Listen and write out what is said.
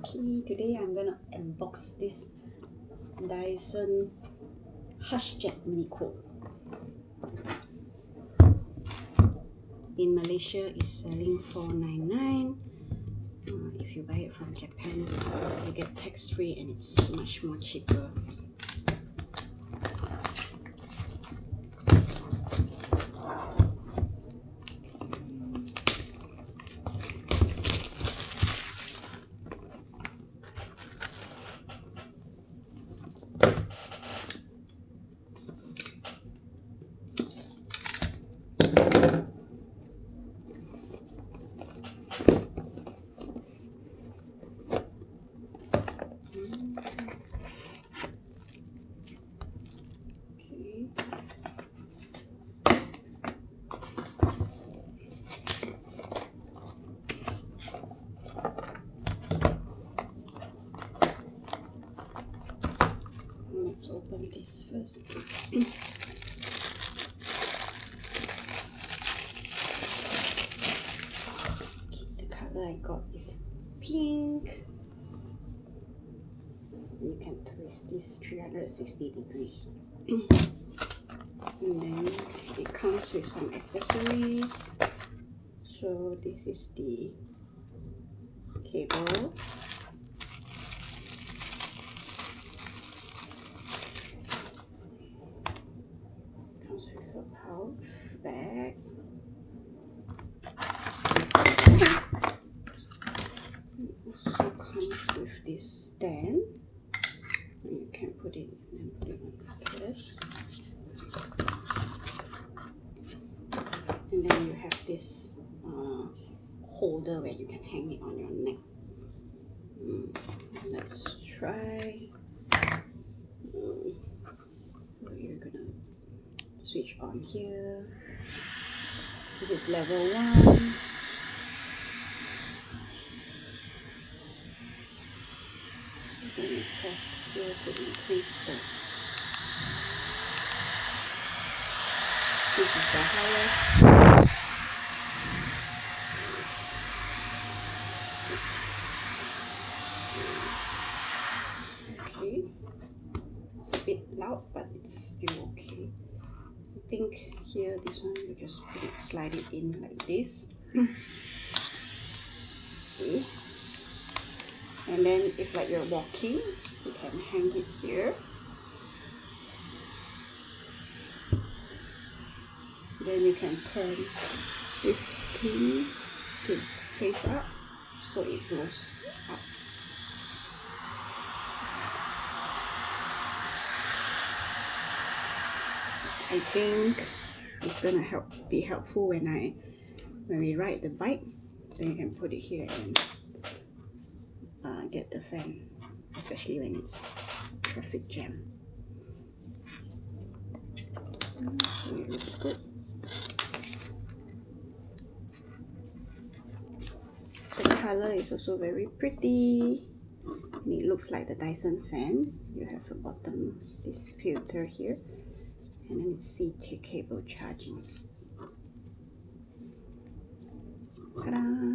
Okay, today I'm gonna unbox this Dyson HushJet Mini Fan. In Malaysia, it's selling $499. If you buy it from Japan, you get tax-free and it's much more cheaper. Let's open this first. The color I got is pink. You can twist this 360 degrees. And then it comes with some accessories. So this is the cable. Comes with a pouch bag. It also comes with this stand. And you can put it and put it on this. And then you have this holder where you can hang it on your neck. Let's try. So you're gonna switch on here. This is level 1. Then you have here to increase the. This is the highest. Okay, it's a bit loud, but it's still okay. I think here, this one, you just slide it in like this. Okay. And then if like you're walking, you can hang it here. Then you can turn this thing to face up, so it goes up. I think it's gonna be helpful when we ride the bike. Then you can put it here and get the fan, especially when it's traffic jam. So it looks good. The color is also very pretty. And it looks like the Dyson fan. You have a bottom, this filter here. And then it's CT cable charging. Ta-da!